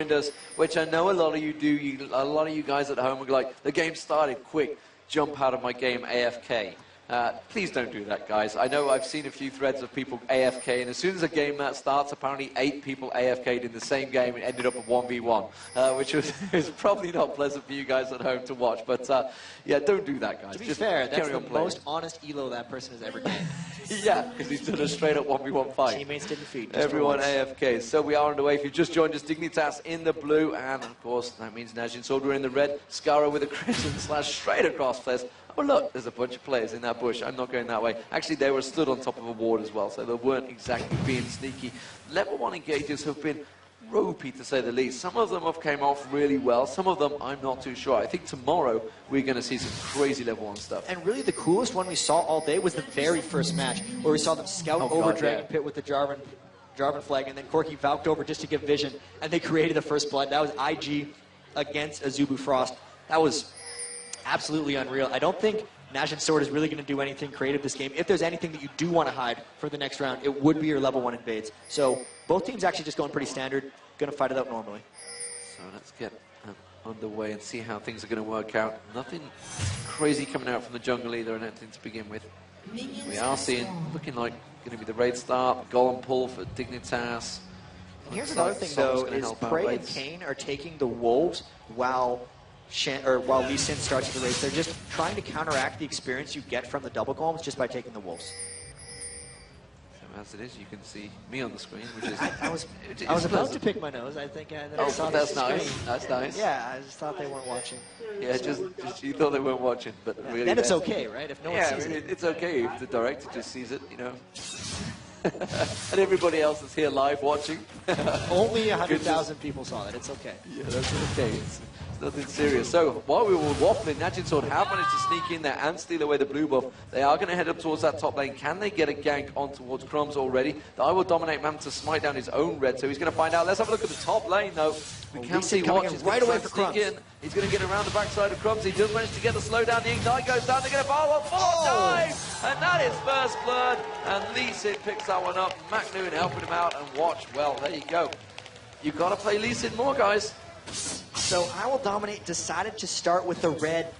joined us, which I know a lot of you do. A lot of you guys at home are like, the game started, quick, jump out of my game AFK. Please don't do that, guys. I know I've seen a few threads of people AFK, and as soon as a game that starts, apparently 8 people AFK'd in the same game and ended up at 1v1, which was probably not pleasant for you guys at home to watch. But yeah, don't do that, guys. To be fair, that's the most honest elo that person has ever gained. Yeah, because he's done a straight-up 1v1 fight. Teammates didn't feed. Everyone AFK. So we are underway. If you just joined us, Dignitas in the blue, and of course that means Najin Sword we're in the red. Scara with a crimson slash straight across players. Oh look, there's a bunch of players in that bush. I'm not going that way. Actually, they were stood on top of a ward as well, so they weren't exactly being sneaky. Level 1 engages have been ropey, to say the least. Some of them have came off really well. Some of them, I'm not too sure. I think tomorrow we're going to see some crazy level 1 stuff. And really the coolest one we saw all day was the very first match, where we saw them scout over Dragon Pit with the Jarvan flag, and then Corki valked over just to give vision, and they created the first blood. That was IG against Azubu Frost. That was absolutely unreal. I don't think Najin Sword is really going to do anything creative this game. If there's anything that you do want to hide for the next round, it would be your level 1 invades. So both teams actually just going pretty standard, going to fight it out normally. So let's get underway and see how things are going to work out. Nothing crazy coming out from the jungle either, and anything to begin with. We are seeing, looking like going to be the raid start, golem pull for Dignitas. And here's another thing though, is Prey and Kane are taking the wolves while Lee Sin starts the race. They're just trying to counteract the experience you get from the double golems just by taking the wolves. So as it is, you can see me on the screen, which is... I was about to pick my nose, I think. That's nice. That's nice. Yeah, I just thought they weren't watching. Yeah, just you thought they weren't watching, but yeah, really... Then it's okay, right? If no one sees it. It's okay if the director just sees it, you know. And everybody else is here live watching. Only 100,000 people saw that. It's okay. Yeah, that's okay. It's nothing serious. So while we were waffling, Najin Sword have managed to sneak in there and steal away the blue buff. They are going to head up towards that top lane. Can they get a gank on towards Crumbs already? I will dominate man to smite down his own red, so he's going to find out. Let's have a look at the top lane, though. We can see Watch is right away for Crumbs. He's going to get around the backside of Crumbs. He does manage to get the slowdown. The ignite goes down. They're going to follow full dive, and that is first blood. And Lee Sin picks that one up. McNoon helping him out, and Watch. Well, there you go. You got to play Lee Sin more, guys. So I Will Dominate decided to start with the red.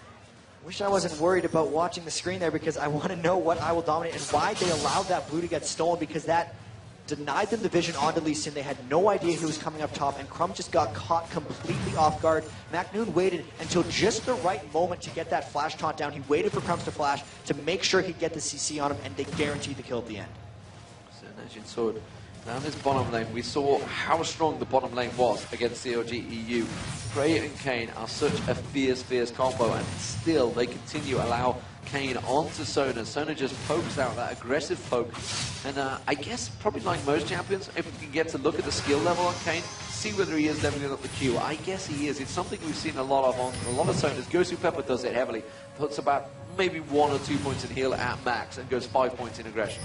Wish I wasn't worried about watching the screen there, because I want to know what I Will Dominate and why they allowed that blue to get stolen, because that denied them the vision onto Lee Sin. They had no idea he was coming up top, and Crumb just got caught completely off guard. McNoon waited until just the right moment to get that flash taunt down. He waited for Crumbs to flash to make sure he'd get the CC on him, and they guaranteed the kill at the end. So Najin Sword down this bottom lane. We saw how strong the bottom lane was against CLG.EU. Prey and Kane are such a fierce combo, and still they continue to allow Kane onto Sona. Sona just pokes out that aggressive poke. And I guess probably like most champions, if we can get to look at the skill level on Kane, see whether he is leveling up the Q. I guess he is. It's something we've seen a lot of on a lot of Sonas. Gosu Pepper does it heavily. Puts about maybe 1 or 2 points in heal at max and goes 5 points in aggression.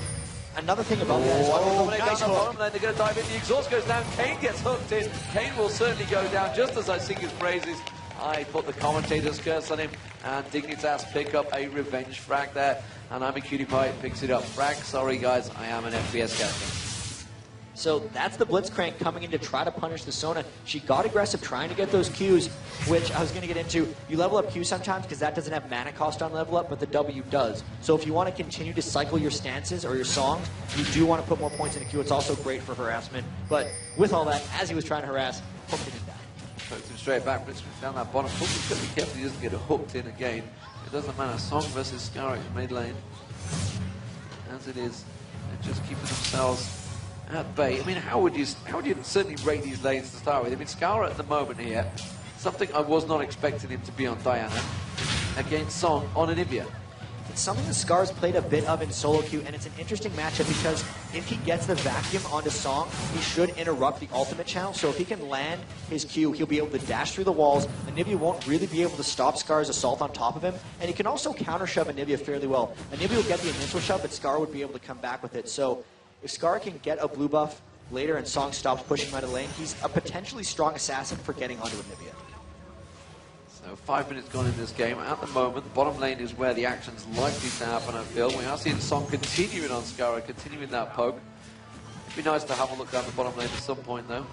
Another thing about that is nice hook. They're going to dive in. The exhaust goes down. Kane gets hooked in. Kane will certainly go down just as I sing his praises. I put the commentator's curse on him, and Dignitas pick up a revenge frag there, and I'm a cutie pie, picks it up. Frag, sorry guys, I am an FPS captain. So that's the Blitzcrank coming in to try to punish the Sona. She got aggressive trying to get those Qs, which I was going to get into. You level up Q sometimes because that doesn't have mana cost on level up, but the W does. So if you want to continue to cycle your stances or your songs, you do want to put more points in the Q. It's also great for harassment. But with all that, as he was trying to harass, hooked him down. Hooked him straight back, Blitzcrank down that bottom. He's got to be careful he doesn't get hooked in again. It doesn't matter. Song versus Scarrick mid lane. As it is, they're just keeping themselves at bay. I mean, how would you certainly rate these lanes to start with? I mean, Scara at the moment here, something I was not expecting him to be on Diana, against Song on Anivia. It's something that Scar's played a bit of in solo queue, and it's an interesting matchup because if he gets the vacuum onto Song, he should interrupt the ultimate channel. So if he can land his Q, he'll be able to dash through the walls. Anivia won't really be able to stop Scar's assault on top of him, and he can also counter shove Anivia fairly well. Anivia will get the initial shove, but Scar would be able to come back with it. So if Scar can get a blue buff later and Song stops pushing him out of the lane, he's a potentially strong assassin for getting onto Anivia. So 5 minutes gone in this game. At the moment, the bottom lane is where the action's likely to happen, I feel. We are seeing Song continuing on Scara, continuing that poke. It'd be nice to have a look down the bottom lane at some point, though.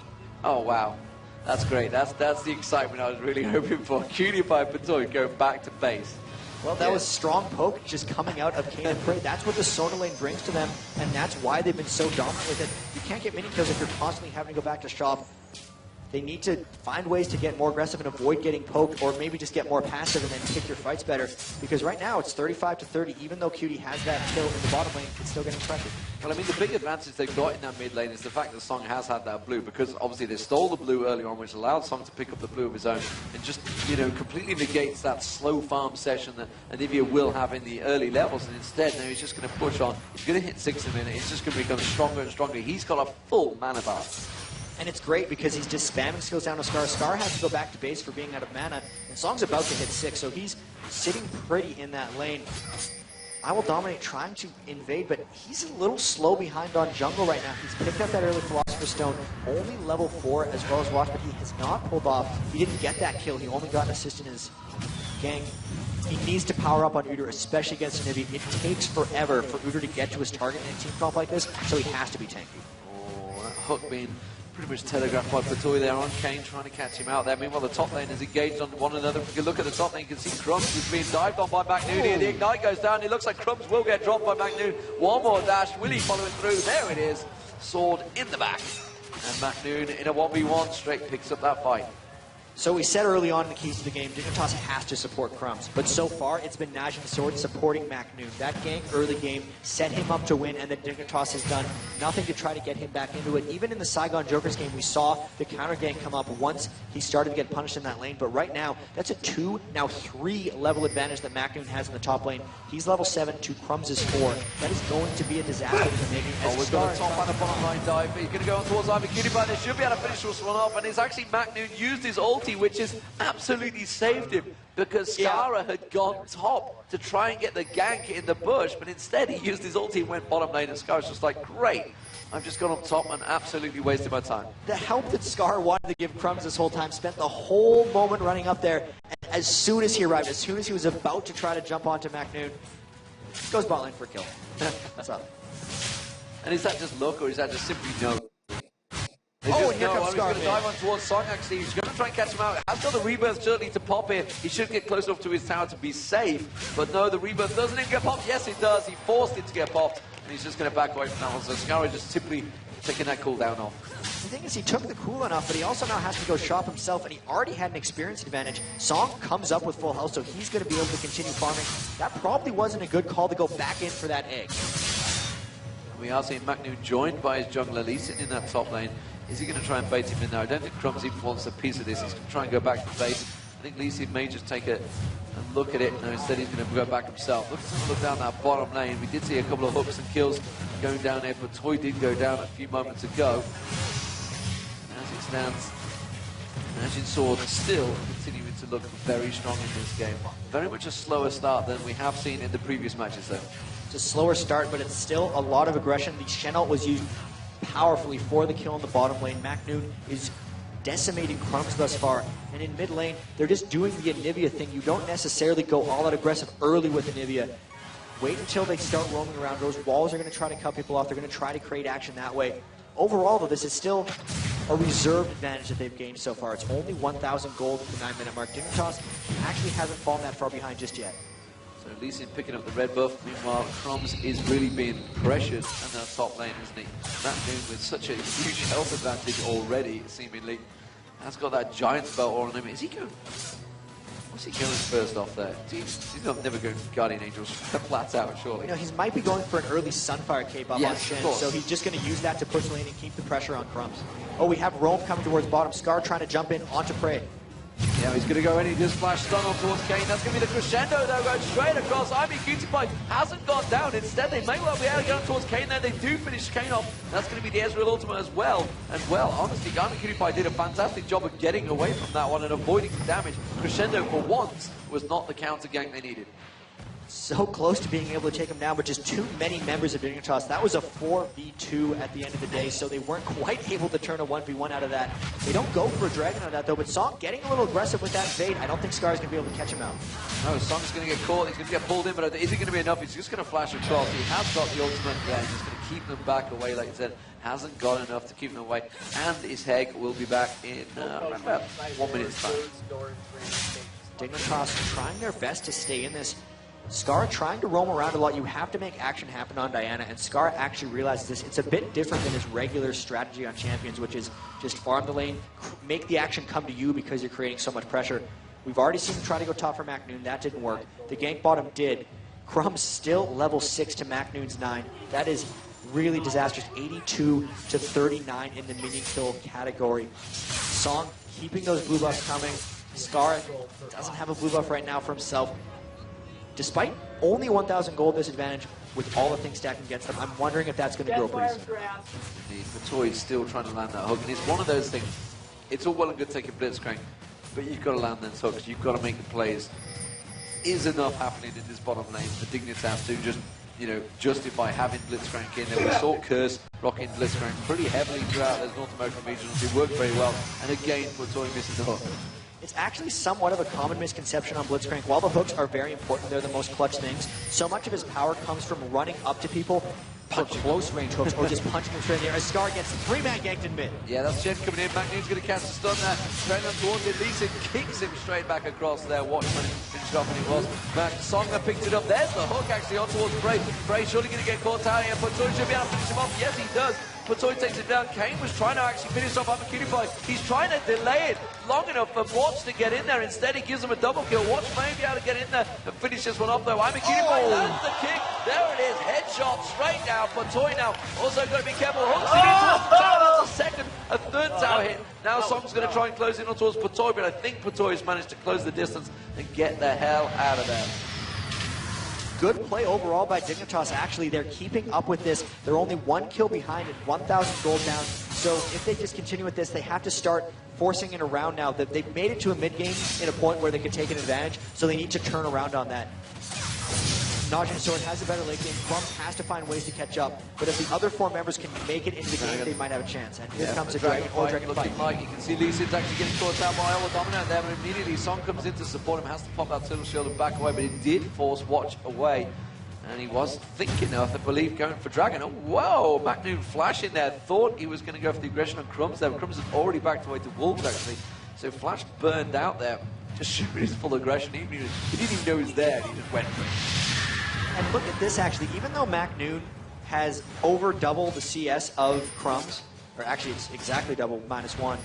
Oh, wow. That's great. That's the excitement I was really hoping for. Cutie Pie Patoy go back to base. Well, that was strong poke just coming out of Kane and Prey. That's what the Soda lane brings to them, and that's why they've been so dominant with it. You can't get mini kills if you're constantly having to go back to shop. They need to find ways to get more aggressive and avoid getting poked, or maybe just get more passive and then pick your fights better. Because right now it's 35-30. Even though Cutie has that kill in the bottom lane, it's still getting pressured. Well, I mean, the big advantage they've got in that mid lane is the fact that Song has had that blue, because obviously they stole the blue early on, which allowed Song to pick up the blue of his own, and just, you know, completely negates that slow farm session that Anivia will have in the early levels. And instead, now he's just going to push on. He's going to hit 6 a minute. He's just going to become stronger and stronger. He's got a full mana bar. And it's great because he's just spamming skills down to Scar. Scar has to go back to base for being out of mana, and Song's about to hit 6, so he's sitting pretty in that lane. I will dominate trying to invade, but he's a little slow behind on jungle right now. He's picked up that early Philosopher's Stone, only level 4 as well as Watch, but he has not pulled off. He didn't get that kill. He only got an assist in his gang. He needs to power up on Udyr, especially against Anivia. It takes forever for Udyr to get to his target in a team comp like this, so he has to be tanky. Oh, that hook being pretty much telegraphed by Patoy there on Kane, trying to catch him out there. Meanwhile, the top lane is engaged on one another. If you look at the top lane, you can see Crumbs is being dived on by McNoon. The Ignite goes down. It looks like Crumbs will get dropped by McNoon. One more dash. Will he follow it through? There it is. Sword in the back. And McNoon in a 1v1 straight picks up that fight. So we said early on in the keys to the game, Dignitas has to support Crumbs. But so far, it's been Najin Sword supporting McNoon. That gank early game set him up to win, and then Dignitas has done nothing to try to get him back into it. Even in the Saigon Jokers game, we saw the counter gank come up once he started to get punished in that lane. But right now, that's a 2, now 3 level advantage that McNoon has in the top lane. He's level 7 to Crumbs is 4. That is going to be a disaster for making. Oh, we've got a top and a bottom line dive. He's going to go on towards Ivy Cutie Pie. They should be able to finish this one off. And it's actually McNoon used his ulti, which has absolutely saved him, because Skara had gone top to try and get the gank in the bush, but instead he used his ulti and went bottom lane, and Skara's just like, great, I've just gone up top and absolutely wasted my time. The help that Scar wanted to give Crumbs this whole time, spent the whole moment running up there, and as soon as he arrived, as soon as he was about to try to jump onto McNoon, goes bot lane for a kill. That's up. And is that just luck, or is that just simply no? Oh, and here comes Scar. He's going to dive on towards Song, actually. He's going to try and catch him out. Has got the rebirth certainly to pop here. He should get close enough to his tower to be safe. But no, the rebirth doesn't even get popped. Yes, it does. He forced it to get popped. And he's just going to back away from that one. So Scar is just simply taking that cooldown off. The thing is, he took the cooldown off, but he also now has to go shop himself, and he already had an experience advantage. Song comes up with full health, so he's going to be able to continue farming. That probably wasn't a good call to go back in for that egg. We are seeing McNoon joined by his jungler Lee Sin in that top lane. Is he going to try and bait him in there? I don't think Crumbs even wants a piece of this. He's going to try and go back to base. I think Lee Sin may just take a look at it. No, instead he's going to go back himself. Look down that bottom lane. We did see a couple of hooks and kills going down there, but Toy did go down a few moments ago. As it stands, Najin Sword still continuing to look very strong in this game. Very much a slower start than we have seen in the previous matches, though. It's a slower start, but it's still a lot of aggression. The Shen ult was used powerfully for the kill in the bottom lane. McNoon is decimating Crumbs thus far, and in mid lane, they're just doing the Anivia thing. You don't necessarily go all out aggressive early with Anivia. Wait until they start roaming around. Those walls are going to try to cut people off. They're going to try to create action that way. Overall, though, this is still a reserved advantage that they've gained so far. It's only 1,000 gold at the 9-minute mark. Dignitas actually hasn't fallen that far behind just yet. So Lee Sin picking up the red buff. Meanwhile, Crumbs is really being pressured in that top lane, isn't he? McNoon with such a huge health advantage already, seemingly. Has got that giant spell on him. Is he going? What's he going first off there? He's not never going Guardian Angels flat out, surely. You know, he might be going for an early Sunfire cape up on Shen, so he's just going to use that to push lane and keep the pressure on Crumbs. Oh, we have Rome coming towards bottom. Scar trying to jump in onto Prey. Yeah, he's going to go in. He just flashed stun on towards Kane. That's going to be the crescendo, though, going straight across. Ivy Cutie Pie hasn't got down. Instead, they may well be able to get up towards Kane there. They do finish Kane off. That's going to be the Ezreal ultimate as well. And, well, honestly, Ivy Cutie Pie did a fantastic job of getting away from that one and avoiding the damage. Crescendo, for once, was not the counter gank they needed. So close to being able to take him down, but just too many members of Dignitas. That was a 4v2 at the end of the day, so they weren't quite able to turn a 1v1 out of that. They don't go for a dragon on that, though, but Song getting a little aggressive with that fade. I don't think Scar's going to be able to catch him out. No, Song's going to get caught. He's going to get pulled in, but is it going to be enough? He's just going to flash across. He has got the ultimate there. He's just going to keep them back away, like I said. hasn't got enough to keep him away. And his Heg will be back in around about 1 minute's time. Dignitas trying their best to stay in this. Scar trying to roam around a lot. You have to make action happen on Diana, and Scar actually realizes this. It's a bit different than his regular strategy on champions, which is just farm the lane, make the action come to you because you're creating so much pressure. We've already seen him try to go top for Macnoon. That didn't work. The gank bottom did. Crumb's still level 6 to Macnoon's 9. That is really disastrous. 82 to 39 in the minion kill category. Song keeping those blue buffs coming. Scar doesn't have a blue buff right now for himself. Despite only 1,000 gold disadvantage with all the things stacked against them, I'm wondering if that's going to grow pretty soon. Indeed, Matoy is still trying to land that hook, and it's one of those things. It's all well and good taking Blitzcrank, but you've got to land those hooks. You've got to make the plays. Is enough happening in this bottom lane for Dignitas to just, justify having Blitzcrank in there? We saw Curse rocking Blitzcrank pretty heavily throughout those North American regions. It worked very well, and again, Matoy misses the hook. It's actually somewhat of a common misconception on Blitzcrank. While the hooks are very important, they're the most clutch things, so much of his power comes from running up to people for close range hooks or just punching them straight in the air. As Scar gets 3-man ganked in mid. Yeah, that's Jen coming in. Macnoon's going to catch the stun there. Straight on towards it. Lee Sin kicks him straight back across there. Watchman finished off, and it was Mac Songa picked it up. There's the hook actually on towards Bray. Bray surely going to get caught out here. Patoy should be able to finish him off. Yes, he does. Patoy takes it down. Kane was trying to actually finish off Amakunipai. He's trying to delay it long enough for Watch to get in there. Instead, he gives him a double kill. Watch may be able to get in there and finish this one off, though. Amakunipai lands the kick. There it is. Headshot straight down. Patoy now also got to be careful. Hooks it in towards the tower. That's a second, a third tower hit. Now Song's going to try and close in on towards Patoy, but I think Patoy has managed to close the distance and get the hell out of there. Good play overall by Dignitas. Actually, they're keeping up with this. They're only 1 kill behind and 1,000 gold down. So if they just continue with this, they have to start forcing it around now. They've made it to a mid-game in a point where they could take an advantage, so they need to turn around on that. Najin Sword has a better late game. Crumb has to find ways to catch up. But if the other 4 members can make it into the game, they might have a chance. And here comes a Dragon fight. Like you can see Lee Sin's actually getting caught out by Iowa Dominant there, but immediately Song comes in to support him, has to pop that turtle shield and back away, but it did force Watch away. And he was thinking of, I believe, going for Dragon. Oh, whoa! Macnoon flashing there. Thought he was going to go for the aggression on Crumbs there. Crumbs had already backed away to Wolves, actually. So Flash burned out there. Just shooting his full aggression. He didn't even know he was there. He just went for it. And look at this, actually. Even though Macnoon has over double the CS of Crumbs, or actually it's exactly double, -1,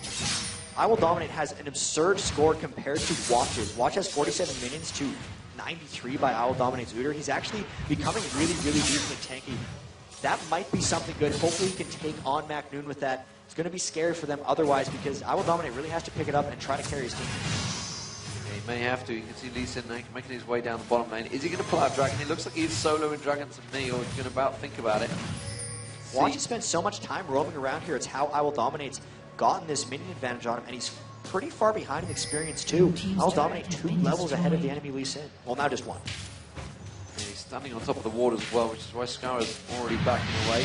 I Will Dominate has an absurd score compared to Watch's. Watch has 47 minions to 93 by I Will Dominate's Uter. He's actually becoming really, really decent and tanky. That might be something good. Hopefully he can take on Macnoon with that. It's going to be scary for them otherwise, because I Will Dominate really has to pick it up and try to carry his team. He may have to. You can see Lee Sin making his way down the bottom lane. Is he going to pull out Dragon? It looks like he's soloing Dragon to me, or he's going to about think about it. Watch has spent so much time roaming around here. It's how I Will Dominate's gotten this minion advantage on him, and he's pretty far behind in experience too. I Will Dominate 2 levels ahead of the enemy Lee Sin. Well, now just 1. Yeah, he's standing on top of the ward as well, which is why Scarra's already backing away.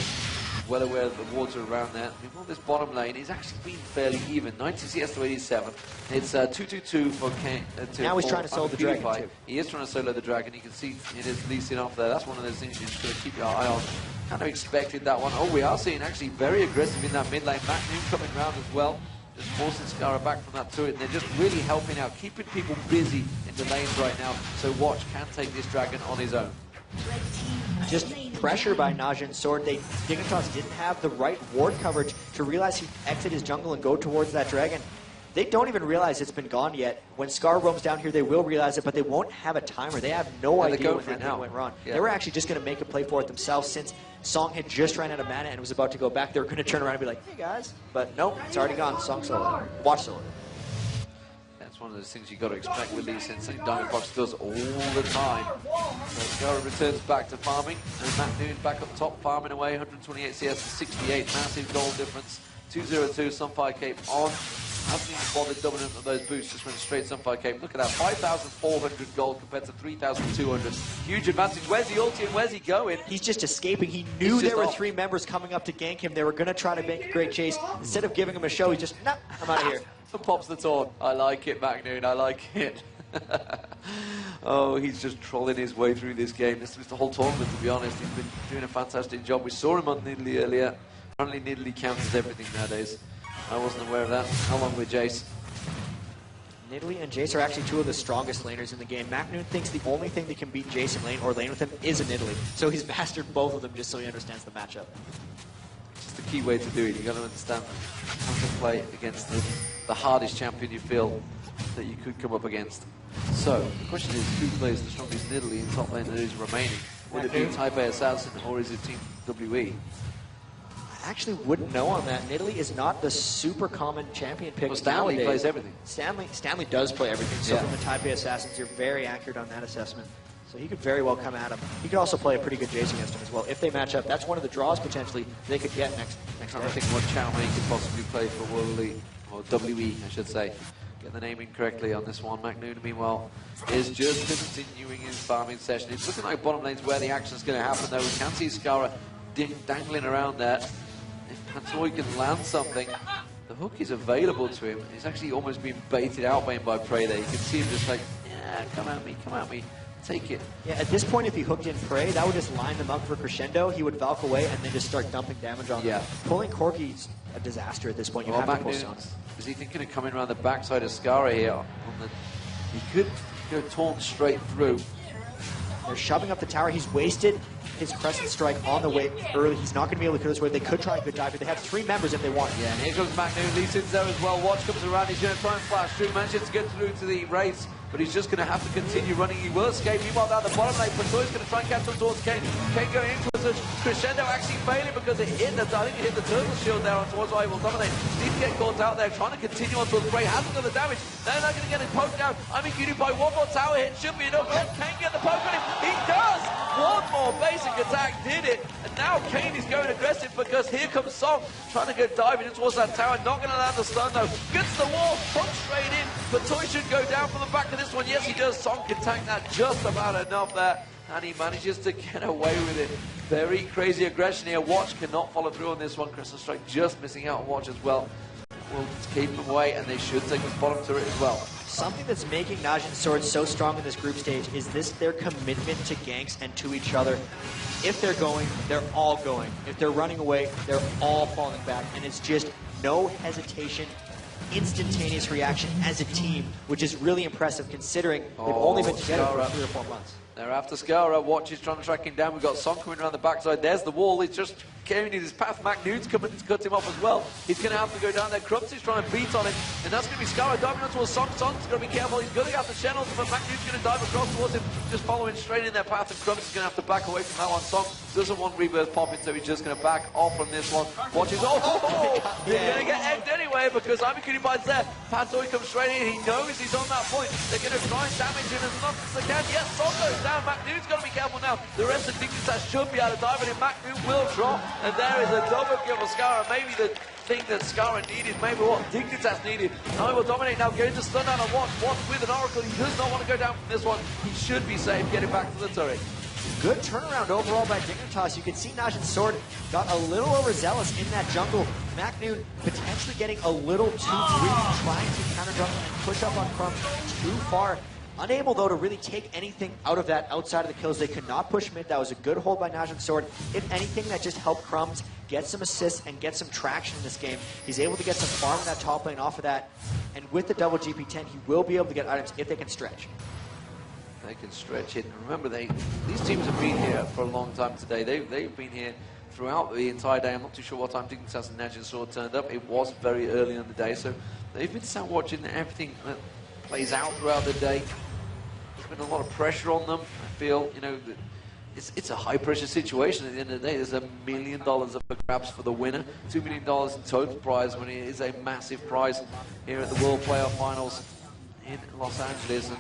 Well aware that the wards are around there. I mean, well, this bottom lane is actually been fairly even. 90 CS to 87. It's 2-2-2 for Kane. Now he's trying to solo the Dragon too. He is trying to solo the Dragon. You can see it is Lee Sin off there. That's one of those things you just got to keep your eye on. Kind of expected that one. Oh, we are seeing actually very aggressive in that mid lane. Macnoon coming round as well. Just forcing Scarra back from that turret. And they're just really helping out, keeping people busy in the lanes right now. So Watch can take this Dragon on his own. Just pressure by Najin Sword. Dignitas didn't have the right ward coverage to realize he'd exit his jungle and go towards that Dragon. They don't even realize it's been gone yet. When Scar roams down here, they will realize it, but they won't have a timer. They have no idea when that thing went wrong. Yeah. They were actually just going to make a play for it themselves, since Song had just ran out of mana and was about to go back. They were going to turn around and be like, hey guys. But nope, it's already gone. Song solo. Watch solo. That's one of those things you've got to expect with Lee Sin. Something Diamondbox does all the time. So Scarra returns back to farming, and Macnoon back up top, farming away. 128 CS to 68. Massive goal difference. 202 Sunfire Cape on. Hasn't even bothered doubling up those boosts, just went straight Sunfire Cape. Look at that, 5,400 gold compared to 3,200. Huge advantage. Where's the ulti and where's he going? He's just escaping. He knew there were 3 members coming up to gank him. They were going to try to make a great chase. Instead of giving him a show, he's just, nah, I'm out of here. And pops the taunt. I like it, Macnoon. I like it. Oh, he's just trolling his way through this game. This was the whole tournament, to be honest. He's been doing a fantastic job. We saw him on Nidalee earlier. Apparently Nidalee counts as everything nowadays. I wasn't aware of that. How long with Jace? Nidalee and Jace are actually two of the strongest laners in the game. MacNoon thinks the only thing that can beat Jace in lane or lane with him is a Nidalee. So he's mastered both of them just so he understands the matchup. It's the key way to do it. You got to understand how to play against the hardest champion you feel that you could come up against. So the question is, who plays the strongest Nidalee in top lane that is remaining? Would it be Type A Assassin or is it Team WE? I actually wouldn't know on that. Nidalee is not the super common champion pick. Well, Stanley nowadays. plays everything. Stanley does play everything. So Yeah. from the Type A Assassins, you're very accurate on that assessment. So he could very well come at him. He could also play a pretty good Jace against him as well. If they match up, that's one of the draws potentially they could get next I day. think what Chow Mei could possibly play for World League, or WE, I should say. Get the naming correctly on this one. MacNoon, meanwhile, is just continuing his farming session. It's looking like bottom lane's where the action's going to happen, though. We can see Skara dangling around there. If Pantoy can land something, the hook is available to him. He's actually almost being baited out by Prey there. You can see him just like, yeah, come at me, take it. Yeah, at this point, if he hooked in Prey, that would just line them up for Crescendo. He would Valk away and then just start dumping damage on them. Pulling Corki's a disaster at this point. You have to pull Sonic. Is he thinking of coming around the backside of Skara here? He could go taunt straight through. They're shoving up the tower. He's wasted his Crescent Strike on the way early. He's not going to be able to clear this wave. They could try a good dive, but they have 3 members if they want. Yeah, and here comes MacNoon. Lee Sin's there as well. Watch comes around. He's going to try and flash through. Manages to get through to the race, but he's just going to have to continue running. He will escape. Meanwhile, down the bottom lane, Pantoy's going to try and catch up towards Kane. Kane going in towards Crescendo, actually failing because it hit the, I think it hit the turtle shield there on towards Rival Dominate. Needs to get caught out there, trying to continue on towards Bray. Hasn't got the damage. They're not going to get it poked out. I'm included by one more tower hit. Should be enough. Let Kane get the poke on him. He does! One more basic attack did it. And now Kane is going aggressive because here comes Song trying to go diving in towards that tower. Not going to land the stun though. Gets the wall, pokes straight in. But Toy should go down from the back of this one. Yes, he does. Song can tank that just about enough there. And he manages to get away with it. Very crazy aggression here. Watch cannot follow through on this one. Crescent Strike just missing out on Watch as well. Will keep him away, and they should take this bottom turret as well. Something that's making Najin Sword so strong in this group stage is their commitment to ganks and to each other. If they're going, they're all going. If they're running away, they're all falling back. And it's just no hesitation, instantaneous reaction as a team, which is really impressive considering they've only been together for 3 or 4 months. They're after Skara. Watch is trying to track him down. We've got Song coming around the backside. There's the wall. He's just carrying his path. MacNoon's coming to cut him off as well. He's going to have to go down there. Crumbs is trying to beat on him. And that's going to be Skara diving on towards Song. Song's got to be careful. He's going to have to channel, but MacNoon's going to dive across towards him, just following straight in their path. And Crumbs is going to have to back away from that one. Song doesn't want Rebirth popping, so he's just going to back off from this one. Watch his... They're going to get egged anyway because I'm including by there. Pantoy comes straight in. He knows he's on that point. They're going to try and damage him as much as they can. Yes, Song goes down. MacNoon's got to be careful now. The rest of Dignitas should be able to dive, and MacNoon will drop. And there is a double kill for Skara. Maybe the thing that Skara needed, maybe what Dignitas needed. Now he will dominate now, getting the stun down on Watch. Watch with an Oracle. He does not want to go down from this one. He should be safe getting back to the turret. Good turnaround overall by Dignitas. You can see Najin Sword got a little overzealous in that jungle. MacNoon potentially getting a little too greedy, trying to counter jungle and push up on Crumbs too far. Unable, though, to really take anything out of that outside of the kills. They could not push mid. That was a good hold by Najin Sword. If anything, that just helped Crumbs get some assists and get some traction in this game. He's able to get some farm in that top lane off of that. And with the double GP10, he will be able to get items if they can stretch. They can stretch it. And remember, these teams have been here for a long time today. They've been here throughout the entire day. I'm not too sure what time Dignitas and Najin Sword turned up. It was very early in the day, so they've been sat watching everything that plays out throughout the day. There's been a lot of pressure on them. I feel, you know, it's a high-pressure situation at the end of the day. There's $1 million up for grabs for the winner, $2 million in total prize money. It is a massive prize here at the World Playoff Finals in Los Angeles. And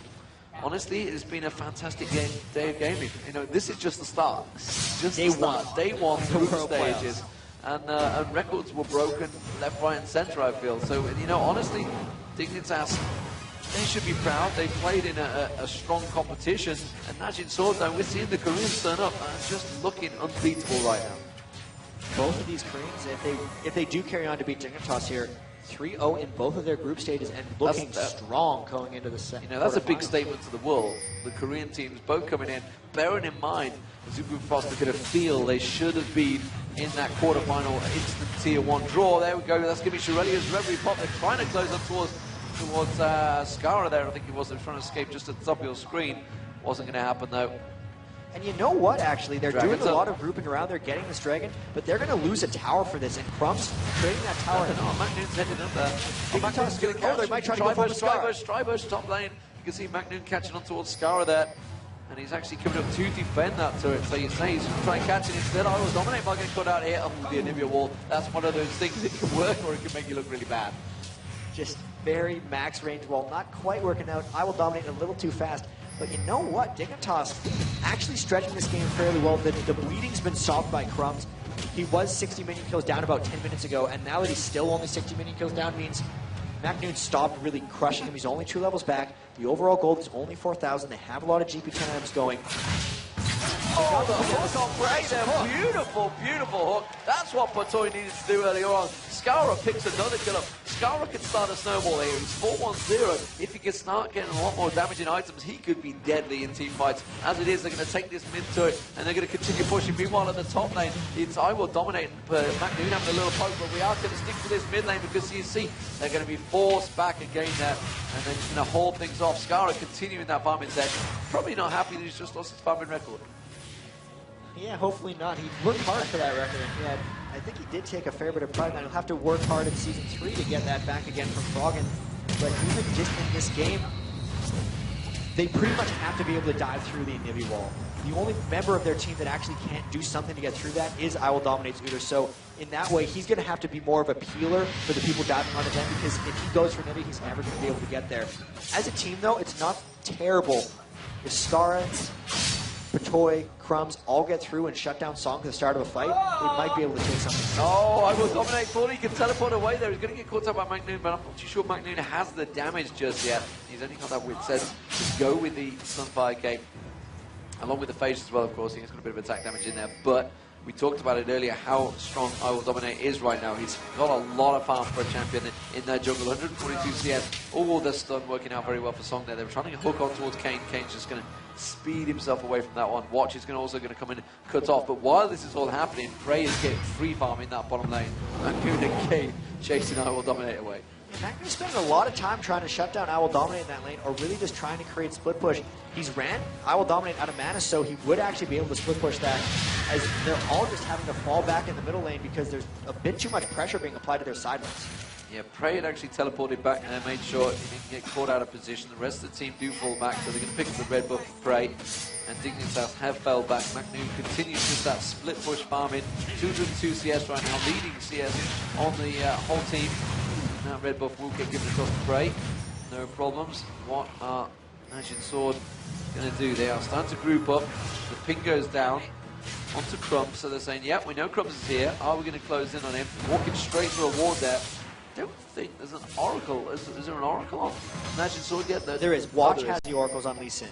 honestly, it's been a fantastic day of gaming. You know, this is just the start. Just Day one. Day one through the World stages. And records were broken left, right, and center, I feel. So, you know, honestly, Dignitas, they should be proud. They played in a strong competition. And Najin Sword, though, we're seeing the Koreans turn up and just looking unbeatable right now. Both of these Koreans, if they do carry on to beat Dignitas here, 3-0 in both of their group stages and looking strong going into the second. You know, that's a big statement to the world. The Korean teams both coming in, bearing in mind Zubu Foster could have feel they should have been in that quarterfinal instant tier 1 draw. There we go. That's going to be Shirelia's Reverie Pop. They're trying to close up towards Skara there. I think he was trying to escape just at the top of your screen. Wasn't going to happen though. And you know what, actually? They're Dragon's doing a up. lot of grouping around. They're getting this dragon, but they're going to lose a tower for this. And Crumb's creating that tower. No, Macnoon's heading up there. Macnoon's going to catch they might try to go for the Skara. Tribush, top lane. You can see Macnoon catching on towards Skara there. And he's actually coming up to defend that turret. So you say he's trying to catch it instead. I will dominate by getting cut out here on the Anivia wall. That's one of those things that can work or it can make you look really bad. Just very max range wall. Not quite working out. I will dominate a little too fast. But you know what? Dignitas actually stretching this game fairly well. The bleeding's been solved by Crumbs. He was 60 minion kills down about 10 minutes ago, and now that he's still only 60 minion kills down means Macnoon stopped really crushing him. He's only 2 levels back. The overall gold is only 4,000. They have a lot of GP10 items going. Oh, the hook on Bray there. Beautiful, beautiful hook. That's what Patoy needed to do earlier on. Skara picks another kill up. Skara can start a snowball here. He's 4-1-0. If he can start getting a lot more damaging items, he could be deadly in team fights. As it is, they're going to take this mid turret and they're going to continue pushing. Meanwhile, at the top lane, it's I will dominate. Macnoon having a little poke, but we are going to stick to this mid lane because you see they're going to be forced back again there, and they're just going to hold things off. Skara continuing that farming set. Probably not happy that he's just lost his farming record. Yeah, hopefully not. He worked hard for that record. Yeah, I think he did take a fair bit of pride in that. He'll have to work hard in Season 3 to get that back again from Froggen. But even just in this game, they pretty much have to be able to dive through the Anivia wall. The only member of their team that actually can't do something to get through that is I Will Dominate's Uter. So in that way, he's going to have to be more of a peeler for the people diving on the den, because if he goes for Anivia, he's never going to be able to get there. As a team, though, it's not terrible. If Skara, Patoy, Crumbs all get through and shut down Song at the start of a fight, we might be able to take something. Oh, I will dominate fully. He can teleport away there. He's going to get caught up by Macnoon, but I'm not too sure Macnoon has the damage just yet. He's only got that wit sense to go with the Sunfire Cape, along with the phase as well, of course. He's got a bit of attack damage in there, but we talked about it earlier, how strong I Will Dominate is right now. He's got a lot of farm for a champion in their jungle. 142 CS. All the stun working out very well for Song there. They were trying to hook on towards Kane. Kane's just going to speed himself away from that one. Watch is also going to come in and cut off. But while this is all happening, Prey is getting free farm in that bottom lane. And Goon and Kane chasing I Will Dominate away. Macnoon's spending a lot of time trying to shut down I Will Dominate in that lane, or really just trying to create split push. He's ran I Will Dominate out of mana, so he would actually be able to split push that, as they're all just having to fall back in the middle lane because there's a bit too much pressure being applied to their side lanes. Yeah, Prey had actually teleported back and made sure he didn't get caught out of position. The rest of the team do fall back, so they're going to pick up the red buff for Prey. And Dignitas have fell back. Macnoon continues just that split push farming. 202 CS right now, leading CS on the whole team. Now red buff will get given across to Prey. No problems. What are Najin Sword going to do? They are starting to group up. The ping goes down onto Crumbs, so they're saying, yeah, we know Crumbs is here. Are we going to close in on him? Walking straight through a ward there. I don't think there's an Oracle. Is there an Oracle on Najin Sword yet? There is. Watch has the Oracles on Lee Sin.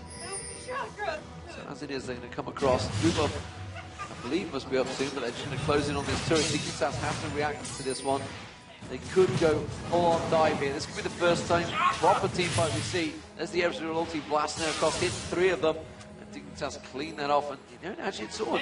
So as it is, they're going to come across. Group up, I believe, must be up soon, but they're just going to close in on this turret. Dignitas have to react to this one. They could go full-on dive here. This could be the first time proper team fight we see. There's the Absolute ulti blasting across, hitting 3 of them. And Dignitas clean that off. And you know, Najin Sword,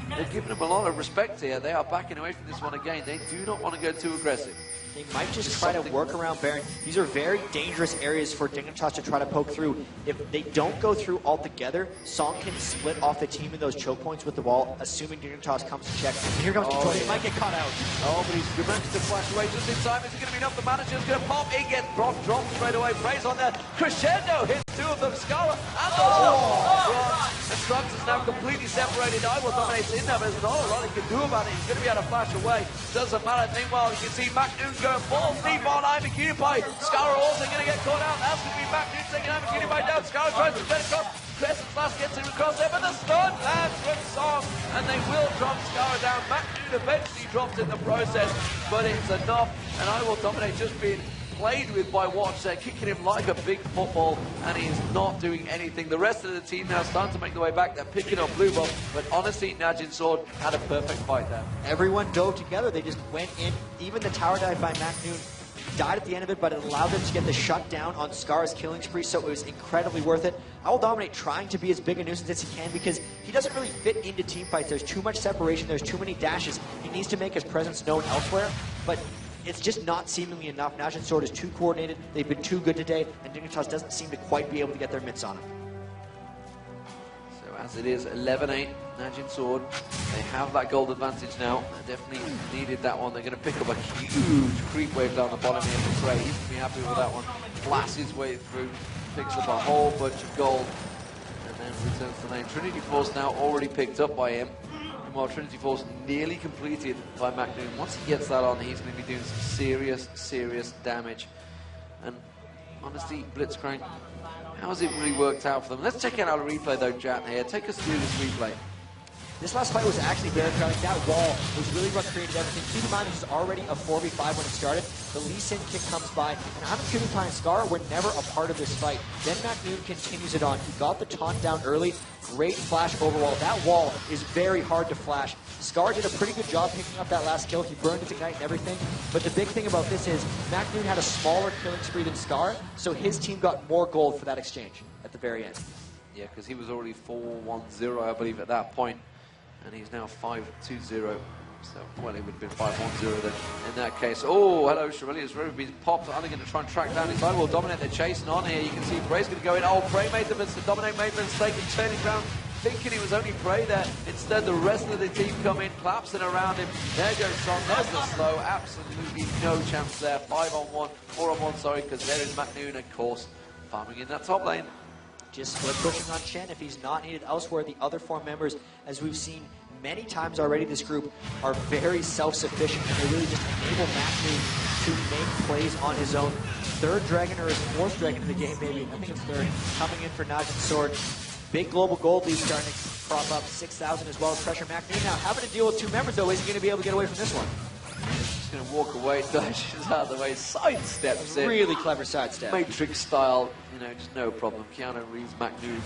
they're giving them a lot of respect here. They are backing away from this one again. They do not want to go too aggressive. They might just try to work around Baron. These are very dangerous areas for Dignitas to try to poke through. If they don't go through altogether, Song can split off the team in those choke points with the wall, assuming Dignitas comes to check. And here comes Patoy. He might get caught out. Oh, but he's managed to flash away just in time. Is it going to be enough? The manager's going to pop. He gets dropped straight away. Praise on there. Crescendo hits 2 of them. Skara and and Crumbs is now completely separated. I Will Dominate in there, but there's not a lot he can do about it. He's going to be able to flash away. Doesn't matter. Meanwhile, you can see Macnoon going full deep on Imagine Pie. Skara also going to get caught out. That's going to be Macnoon taking Imagine Pie down. Skara tries to get across. Crescent Flash gets him across there, but the stun lands from Song, and they will drop Skara down. Macnoon eventually drops in the process, but it's enough, and I Will Dominate just being played with by Watch there, kicking him like a big football, and he is not doing anything. The rest of the team now starting to make their way back. They're picking up blue buff, but honestly, Najin Sword had a perfect fight there. Everyone dove together. They just went in. Even the tower dive by Macnoon died at the end of it, but it allowed them to get the shutdown on Scar's killing spree, so it was incredibly worth it. I will dominate trying to be as big a nuisance as he can because he doesn't really fit into team fights. There's too much separation, there's too many dashes. He needs to make his presence known elsewhere, but it's just not seemingly enough. Najin Sword is too coordinated, they've been too good today, and Dignitas doesn't seem to quite be able to get their mitts on him. So as it is, 11-8, Najin Sword. They have that gold advantage now. They definitely needed that one. They're going to pick up a huge creep wave down the bottom here for Trey. He's going to be happy with that one. Blasts his way through, picks up a whole bunch of gold, and then returns to lane. Trinity Force now already picked up by him. While Trinity Force nearly completed by McNoon. Once he gets that on, he's going to be doing some serious damage. And honestly, Blitzcrank, how has it really worked out for them? Let's check out our replay though, Jan, here. Take us through this replay. This last fight was actually very crowded. That wall was really what created everything. Keep in mind, this was already a 4v5 when it started. The Lee Sin kick comes by, and Amakuta and Scar were never a part of this fight. Then McNoon continues it on. He got the taunt down early. Great flash overwall. That wall is very hard to flash. Scar did a pretty good job picking up that last kill. He burned his Ignite and everything. But the big thing about this is McNoon had a smaller killing spree than Scar, so his team got more gold for that exchange at the very end. Yeah, because he was already 4-1-0, I believe, at that point. And he's now 5-2-0. So, well, it would have been 5-1-0 then in that case. Oh, hello, Shirley's River being popped. Are they going to try and track down his side? Will dominate. They're chasing on here. You can see Prey's going to go in. Oh, Prey made the mistake. Dominate made the mistake and turning around, thinking it was only Prey there. Instead, the rest of the team come in, collapsing around him. There goes Song. There's the slow. Absolutely no chance there. 5-on-1, 4-on-1, sorry, because there is McNoon, of course, farming in that top lane. Just split pushing on Shen if he's not needed elsewhere. The other four members, as we've seen many times already, this group are very self-sufficient, and they really just enable McNoon to make plays on his own. Third dragon or his fourth dragon in the game, maybe. I think it's third. Coming in for Najin Sword. Big global gold lead starting to prop up. 6,000 as well as pressure. McNoon now having to deal with two members, though. Is he going to be able to get away from this one? He's going to walk away, dashes out of the way, sidesteps in. Really clever sidestep. Matrix style, you know, just no problem. Keanu Reeves, McNoon,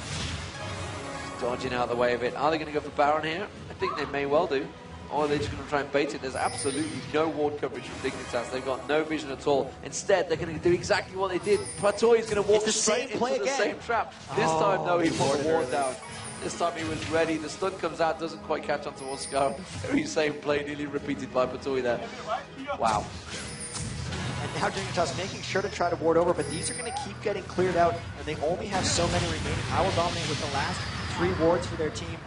dodging out of the way of it. Are they going to go for Baron here? I think they may well do. Or are they just going to try and bait it? There's absolutely no ward coverage from Dignitas. They've got no vision at all. Instead, they're going to do exactly what they did. Patoy is going to walk straight into the same trap. This time, no, he put the ward down. This time he was ready. The stun comes out, doesn't quite catch on towards Scar. Very same play, nearly repeated by Patoy there. Wow. And now Dignitas making sure to try to ward over, but these are going to keep getting cleared out, and they only have so many remaining. I will dominate with the last 3 wards for their team.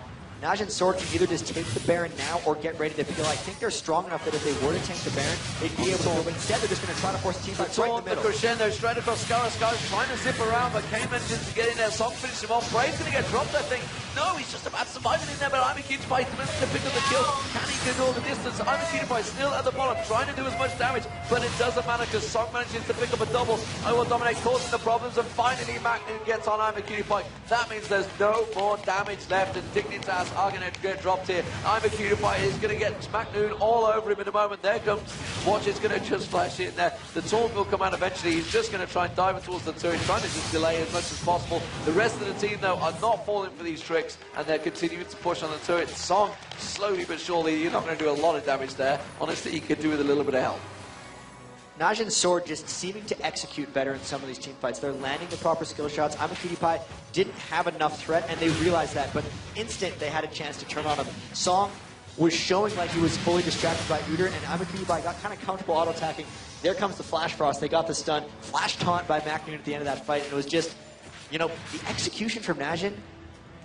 Najin Sword can either just take the Baron now or get ready to peel. I think they're strong enough that if they were to tank the Baron, they'd be able to peel, but instead they're just going to try to force a team fight right in the middle. The crescendo straight across Scar. Scar's trying to zip around, but Kane manages to get in there. Song finishes him off. Bray's going to get dropped, I think. No, he's just about surviving in there, but I'm a huge fight to pick up the kill. Can he do all the distance? I'm a huge fight still at the bottom, trying to do as much damage, but it doesn't matter because Song manages to pick up a double. I will dominate, causing the problems, and finally McNoon gets on I'm a cutie pie. That means there's no more damage left, and Dignitas are going to get dropped here. I'm a cutie pie is going to get McNoon all over him in a moment. There comes Watch, it's going to just flash in there. The taunt will come out eventually. He's just going to try and dive towards the turret, trying to just delay as much as possible. The rest of the team, though, are not falling for these tricks, and they're continuing to push on the turret. Song, slowly but surely, you're not going to do a lot of damage there. Honestly, he could do with a little bit of help. Najin Sword just seeming to execute better in some of these team fights. They're landing the proper skill shots. I'm a Cutie Pie didn't have enough threat, and they realized that, but instant they had a chance to turn on him. Song was showing like he was fully distracted by Uter, and I'm a Cutie Pie got kind of comfortable auto-attacking. There comes the Flash Frost. They got the stun. Flash taunt by McNoon at the end of that fight, and it was just, you know, the execution from Najin,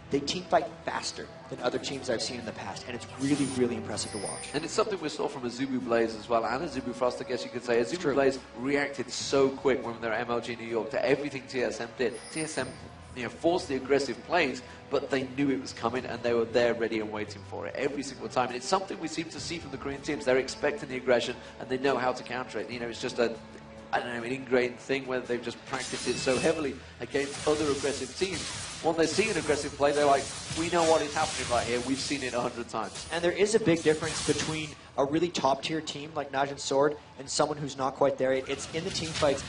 they team fight faster than other teams I've seen in the past, and it's really, really impressive to watch. And it's something we saw from Azubu Blaze as well, and Azubu Frost, I guess you could say. Azubu Blaze reacted so quick when they were MLG New York to everything TSM did. TSM, you know, forced the aggressive plays, but they knew it was coming, and they were there ready and waiting for it every single time. And it's something we seem to see from the Korean teams. They're expecting the aggression, and they know how to counter it. You know, it's just a, I don't know, an ingrained thing where they've just practiced it so heavily against other aggressive teams. When they see an aggressive play, they're like, we know what is happening right here. We've seen it 100 times. And there is a big difference between a really top-tier team like Najin Sword and someone who's not quite there. It's in the team fights.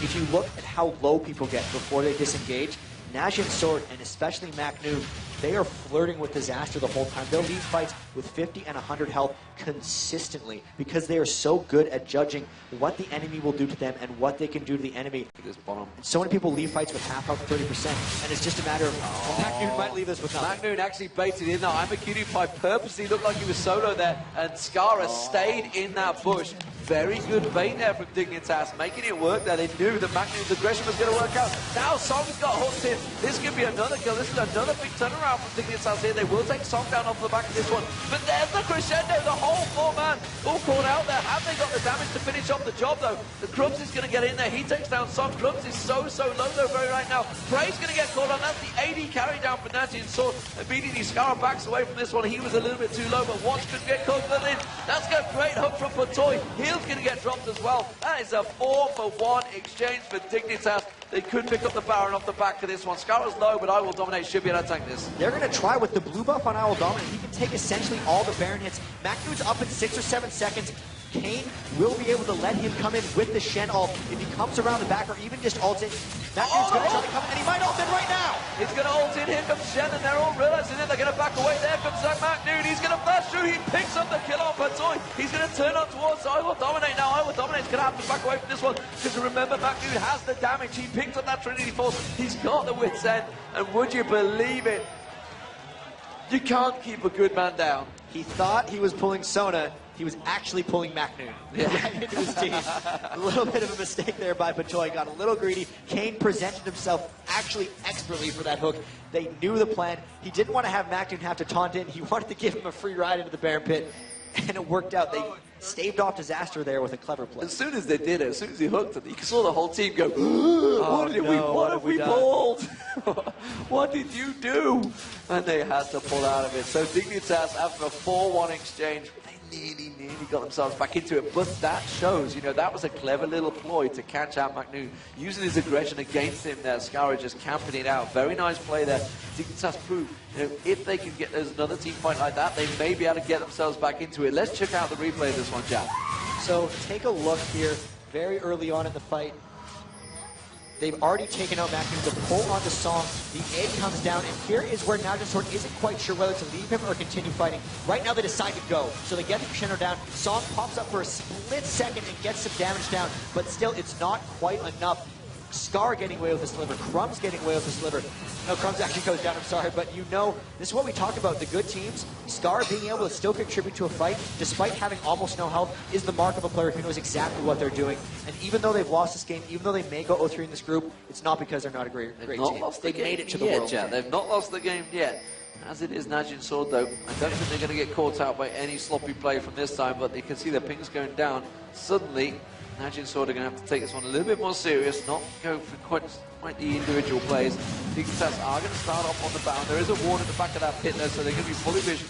If you look at how low people get before they disengage, Najin Sword, and especially Macnoon, they are flirting with disaster the whole time. They'll lead fights with 50 and 100 health consistently because they are so good at judging what the enemy will do to them and what they can do to the enemy. This bomb. And so many people leave fights with half health, 30%, and it's just a matter of Macnoon might leave this with nothing. Macnoon actually baited in there. I'm a cutie pie purposely looked like he was solo there, and Skara stayed in that bush. Very good bait there from Dignitas, making it work there. They knew that Macnoon's aggression was going to work out. Now Song's got hooked in. This could be another kill. This is another big turnaround from Dignitas here. They will take Song down off the back of this one. But there's the crescendo, the whole four-man all caught out there. Have they got the damage to finish off the job, though? The Crumbs is going to get in there. He takes down Song. Crumbs is so low, though, right now. Prey's going to get caught on. That's the AD carry down for Najin Sword. Immediately, Skara backs away from this one. He was a little bit too low, but Watch could get caught in. That's a great hook from Patoy. Heel's going to get dropped as well. That is a 4-for-1 exchange for Dignitas. They could pick up the Baron off the back of this one. Skara's low, but I Will Dominate should be able to tank this. They're going to try with the blue buff on I Will Dominate. He can take essentially all the Baron hits. Macnoon's up in 6 or 7 seconds. Kane will be able to let him come in with the Shen ult. If he comes around the back or even just ults in, Macnoon's going to try to come in, and he might ult in right now. He's going to ult in. Here comes Shen, and they're all realizing it. They're going to back away. There comes Zach Macnoon. He's going to flash through. He picks up the kill on Patoy. He's going to turn on towards I Will Dominate now. I Will Dominate's going to have to back away from this one because remember, Macnoon has the damage. He picked up that Trinity Force. He's got the wit's end, and would you believe it? You can't keep a good man down. He thought he was pulling Sona. He was actually pulling Macnoon right into his team. A little bit of a mistake there by Patoy. Got a little greedy. Kane presented himself actually expertly for that hook. They knew the plan. He didn't want to have Macnoon have to taunt in. He wanted to give him a free ride into the Baron pit. And it worked out. They staved off disaster there with a clever play. As soon as they did it, as soon as he hooked it, you saw the whole team go, what have we pulled? What did you do? And they had to pull out of it. So Dignitas, after a 4-1 exchange, they nearly got themselves back into it. But that shows, you know, that was a clever little ploy to catch out Macnoon, using his aggression against him there. Skara just camping it out. Very nice play there. Dignitas proved, you know, if they can get, there's another team fight like that, they may be able to get themselves back into it. Let's check out the replay of this one, Jack. So take a look here, very early on in the fight. They've already taken out Macnoon. The pull onto Song, the egg comes down, and here is where Najin Sword isn't quite sure whether to leave him or continue fighting. Right now they decide to go, so they get the crescendo down. Song pops up for a split second and gets some damage down, but still it's not quite enough. Scar getting away with the sliver, Crumbs getting away with the sliver. No, Crumbs actually goes down, I'm sorry, but you know, this is what we talk about, the good teams. Scar being able to still contribute to a fight, despite having almost no health, is the mark of a player who knows exactly what they're doing. And even though they've lost this game, even though they may go 0-3 in this group, it's not because they're not a great team. They made it to the world. Jack. They've not lost the game yet. As it is Najin Sword, though, I don't think they're going to get caught out by any sloppy play from this time, but you can see their pings going down. Suddenly, Najin Sword are going to have to take this one a little bit more serious, not go for quite the individual plays. Dignitas are going to start off on the bound. There is a ward at the back of that pit, though, so they're going to be fully visioned.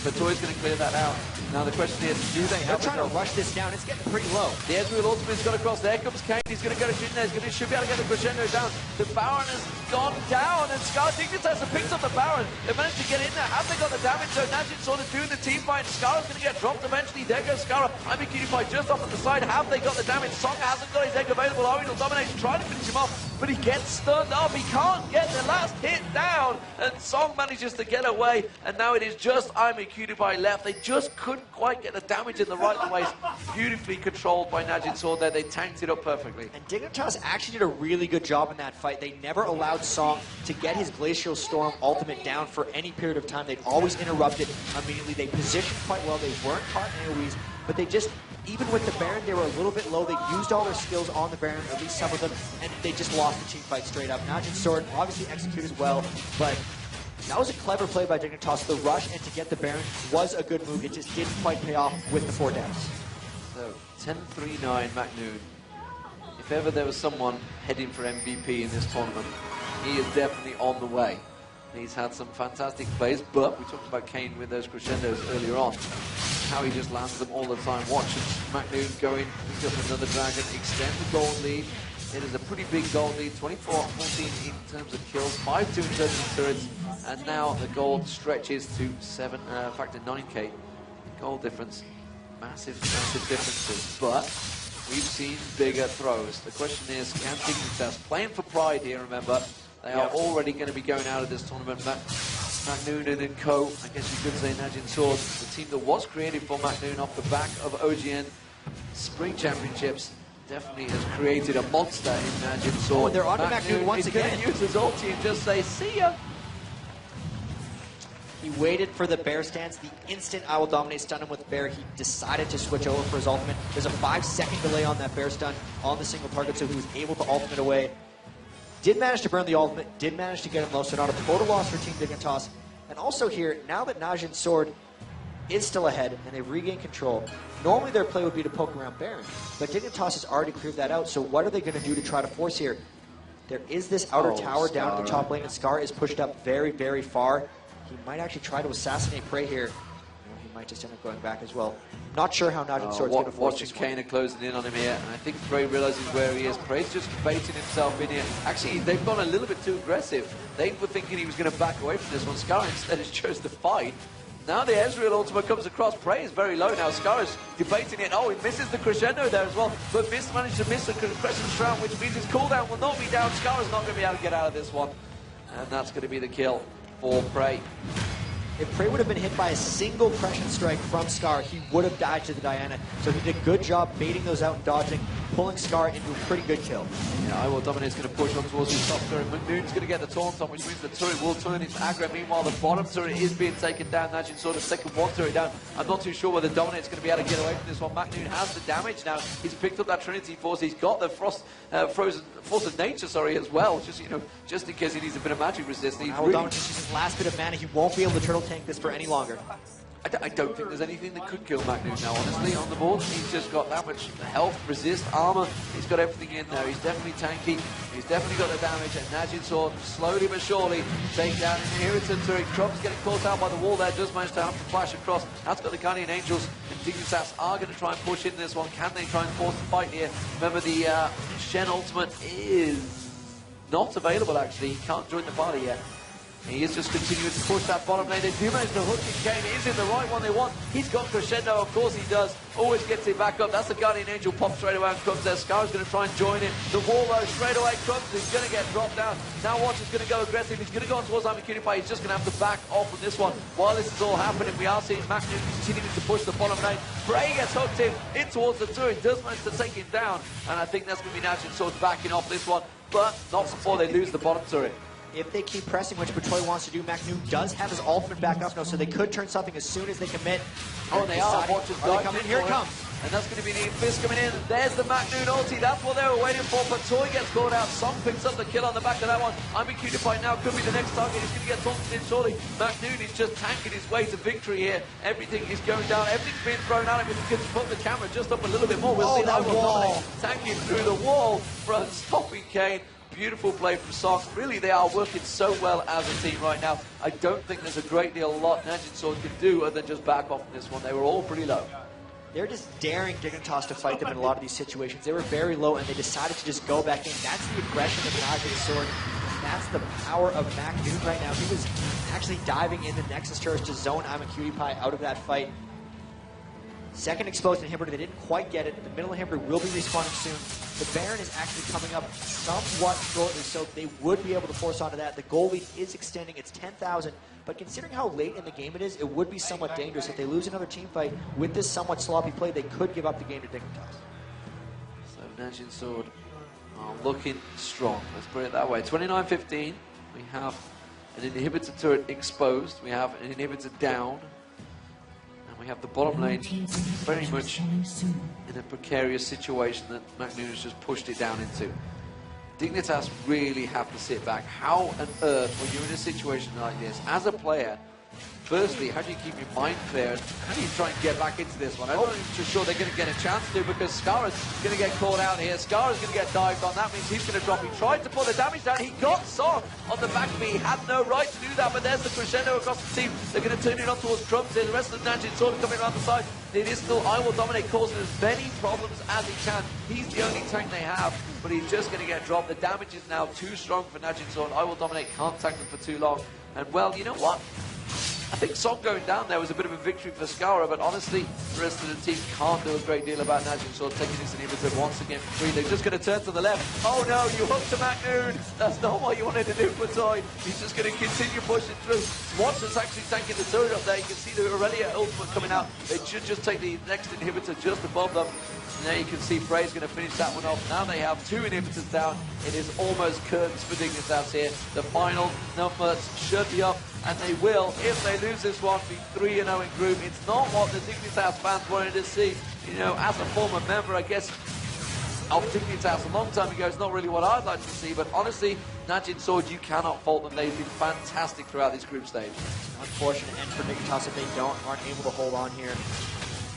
Patoy's going to clear that out. Now the question is, do they have... They're trying to rush this down. It's getting pretty low. The Ezreal ultimate's got across. There comes Kane. He's going to go to Jin there. He should be able to get the crescendo down. The Baron has gone down, and Scar Dignitas have picked up the Baron. They managed to get in there. Have they got the damage? So Najin Sword is doing the team fight. Scar's going to get dropped eventually. There goes Scar. I'm a cutie pie just off at the side. Have they got the damage? Song hasn't got his egg available. Will Dominate trying to finish him off, but he gets stunned up. He can't get the last hit down, and Song manages to get away, and now it is just I'm a cutie pie left. They just couldn't quite get the damage in the right place. Beautifully controlled by Najin Sword there. They tanked it up perfectly. And Dignitas actually did a really good job in that fight. They never allowed Song to get his Glacial Storm ultimate down for any period of time. They'd always interrupt it immediately. They positioned quite well. They weren't caught in AoEs, but they just, even with the Baron, they were a little bit low. They used all their skills on the Baron, at least some of them, and they just lost the team fight straight up. Najin Sword obviously executed well, but that was a clever play by Dignitas. The rush and to get the Baron was a good move. It just didn't quite pay off with the 4 deaths. So, 10-3-9 Macnoon. If ever there was someone heading for MVP in this tournament, he is definitely on the way. He's had some fantastic plays, but we talked about Kane with those crescendos earlier on. How he just lands them all the time. Watching Macnoon go in, pick up another dragon, extend the gold lead. It is a pretty big gold lead, 24-14 in terms of kills, 5-2 in terms of turrets, and now the gold stretches to 9k. Gold difference, massive differences, but we've seen bigger throws. The question is, can Dignitas, playing for pride here, remember, They are already going to be going out of this tournament. McNoon and co, I guess you could say Najin Sword, the team that was created for McNoon off the back of OGN Spring Championships, definitely has created a monster in Najin Sword. Oh, and they're on to McNoon once again. He's going to use his ulti and just say, see ya. He waited for the bear stance. The instant I Will Dominate stunned him with bear, he decided to switch over for his ultimate. There's a 5-second delay on that bear stun on the single target, so he was able to ultimate away. Did manage to burn the ultimate, did manage to get him low, so not a total loss for Team Dignitas. And also here, now that Najin Sword is still ahead and they've regained control, normally their play would be to poke around Baron, but Dignitas has already cleared that out, so what are they going to do to try to force here? There is this outer tower down at the top lane, and Scar is pushed up very, very far. He might actually try to assassinate Prey here. He might just end up going back as well. Not sure how Najin Sword's going to force this one. Watching Kane closing in on him here, and I think Prey realizes where he is. Prey's just baiting himself in here. Actually, they've gone a little bit too aggressive. They were thinking he was going to back away from this one. Scar instead has chose to fight. Now the Ezreal ultimate comes across. Prey is very low now. Scar is debating it. Oh, he misses the crescendo there as well, but managed to miss the Crescent Shroud, which means his cooldown will not be down. Scar is not going to be able to get out of this one, and that's going to be the kill for Prey. If Prey would have been hit by a single Crescent Strike from Scar, he would have died to the Diana. So he did a good job baiting those out and dodging, pulling Scar into a pretty good kill. Yeah, I Will Dominate is going to push on towards the top turret. McNoon's going to get the taunt on, which means the turret will turn its aggro. Meanwhile, the bottom turret is being taken down. Najin Sword, the second one turret down. I'm not too sure whether Dominate's going to be able to get away from this one. McNoon has the damage now. He's picked up that Trinity Force. He's got the Frozen Force of Nature, as well. Just in case he needs a bit of magic resistance. I Will Dominate his last bit of mana. He won't be able to turtle tank this for any longer. I don't think there's anything that could kill McNoon now, honestly, on the board. He's just got that much health, resist, armor. He's got everything in there. He's definitely tanky. He's definitely got the damage. And Najin Sword, slowly but surely, take down Inheritance turret. Crumb's getting caught out by the wall there. Does manage to have to flash across. That's got the Guardian Angels. And Dignitas are going to try and push in this one. Can they try and force the fight here? Remember, the Shen ultimate is not available, actually. He can't join the party yet. He is just continuing to push that bottom lane. They do manage to hook in. Kane is in the right one they want. He's got crescendo, of course he does. Always gets it back up. That's the Guardian Angel pop straight away and comes there. Scar's going to try and join in. The wall though, straight away comes. He's going to get dropped down. Now Watch is going to go aggressive. He's going to go on towards Cutie Pie. He's just going to have to back off on this one. While this is all happening, we are seeing McNoon continuing to push the bottom lane. Prey gets hooked in towards the turret. Does manage to take him down. And I think that's going to be Najin Sword backing off this one. But not before they lose the bottom turret. If they keep pressing, which Batoy wants to do, McNoon does have his ultimate back up now, so they could turn something as soon as they commit. Oh, they are. Watch is coming. Here it comes. And that's going to be the Fist coming in. There's the McNoon ulti. That's what they were waiting for. Batoy gets caught out. Song picks up the kill on the back of that one. Cutie Pie now could be the next target. He's going to get taunted in shortly. McNoon is just tanking his way to victory here. Everything is going down. Everything's being thrown at him. If he could put the camera just up a little bit more, we'll see that wall tanking through the wall from stopping Kane. Beautiful play from Song. Really, they are working so well as a team right now. I don't think there's a great deal a lot Najin Sword can do other than just back off in this one. They were all pretty low. They're just daring Dignitas to fight them in a lot of these situations. They were very low, and they decided to just go back in. That's the aggression of Najin Sword. That's the power of McNoon right now. He was actually diving into Nexus Turret to zone Cutie Pie out of that fight. Second exposed inhibitor, they didn't quite get it. The middle inhibitor will be respawning soon. The Baron is actually coming up somewhat shortly, so they would be able to force onto that. The goal lead is extending, it's 10,000, but considering how late in the game it is, it would be somewhat dangerous. If they lose another team fight with this somewhat sloppy play, they could give up the game to Dignitas. So Najin Sword are looking strong, let's put it that way. 29-15, we have an inhibitor turret exposed, we have an inhibitor down. We have the bottom lane very much in a precarious situation that McNoon has just pushed it down into. Dignitas really have to sit back. How on earth, when you're in a situation like this, as a player, firstly, how do you keep your mind clear? And how do you try and get back into this one? I'm not even sure they're going to get a chance to, because Scar is going to get caught out here. Scar is going to get dived on. That means he's going to drop. He tried to put the damage down. He got Song on the back of me. He had no right to do that, but there's the crescendo across the team. They're going to turn it on towards Crumbs here. The rest of the Najin Sword coming around the side. It is still I Will Dominate, causing as many problems as he can. He's the only tank they have, but he's just going to get dropped. The damage is now too strong for Najin Sword. I Will Dominate can't tank them for too long. And well, you know what? I think Song going down there was a bit of a victory for Scoura, but honestly, the rest of the team can't do a great deal about Najin Sword taking his inhibitor once again for free. They're just going to turn to the left. Oh no, you hooked to McNoon. That's not what you wanted to do for Toy. He's just going to continue pushing through. Watcher's actually tanking the turret up there. You can see the Aurelia ultimate coming out. They should just take the next inhibitor just above them. And there you can see Frey's going to finish that one off. Now they have 2 inhibitors down. It is almost curtains for Dignitas here. The final numbers should be up, and they will, if they lose this one, be 3-0 in group. It's not what the Dignitas fans wanted to see. You know, as a former member, I guess, of Dignitas a long time ago, it's not really what I'd like to see, but honestly, Najin Sword, you cannot fault them. They've been fantastic throughout this group stage. Unfortunate end for Dignitas if they aren't able to hold on here.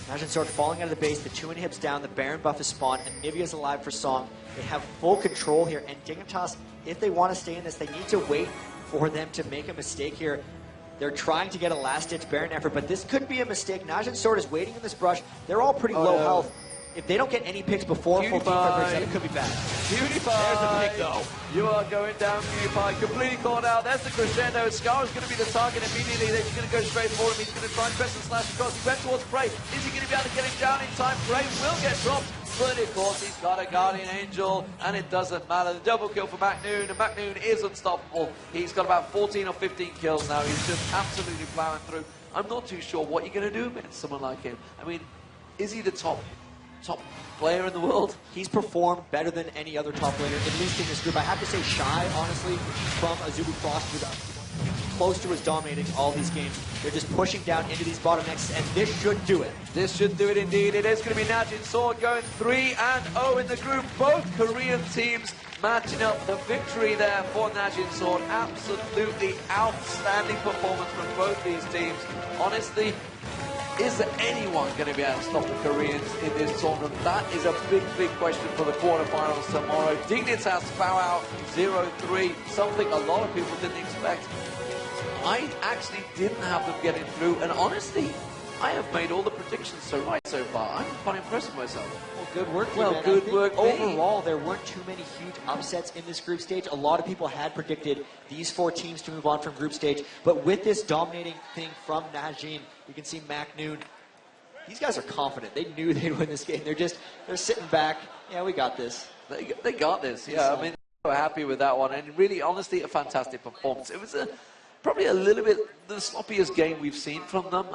Najin Sword falling out of the base, the 2 inhibs down, the Baron buff is spawned, and Nivea's alive for Song. They have full control here, and Dignitas, if they want to stay in this, they need to wait for them to make a mistake here. They're trying to get a last-ditch Baron effort, but this could be a mistake. Najin Sword is waiting in this brush. They're all pretty low health. If they don't get any picks before full teamfight, it could be bad. PewDiePie! There's the pick, though. You are going down, PewDiePie. Completely caught out. There's the crescendo. Scar is going to be the target immediately. They're going to go straight for him. He's going to try and press and slash across. He went towards Frey. Is he going to be able to get him down in time? Frey will get dropped. But of course, he's got a Guardian Angel, and it doesn't matter. The double kill for McNoon, and McNoon is unstoppable. He's got about 14 or 15 kills now. He's just absolutely plowing through. I'm not too sure what you're going to do against someone like him. I mean, is he the top player in the world? He's performed better than any other top laner, at least in this group. I have to say Shy, honestly, from Azubu Frost, with close to as dominating all these games. They're just pushing down into these bottomnecks, and this should do it. This should do it indeed. It is going to be Najin Sword going 3-0 in the group. Both Korean teams matching up. The victory there for Najin Sword. Absolutely outstanding performance from both these teams. Honestly, is there anyone going to be able to stop the Koreans in this tournament? That is a big, big question for the quarterfinals tomorrow. Dignitas bow out 0-3, something a lot of people didn't expect. I actually didn't have them getting through, and honestly, I have made all the predictions so right so far. I'm quite impressed with myself. Well, good work. Well, good work. Overall, there weren't too many huge upsets in this group stage. A lot of people had predicted these 4 teams to move on from group stage, but with this dominating thing from Najin, you can see McNoon. These guys are confident. They knew they'd win this game. They're sitting back. Yeah, we got this. They got this. Yeah, I mean, they were happy with that one, and really, honestly, a fantastic performance. It was probably a little bit the sloppiest game we've seen from them.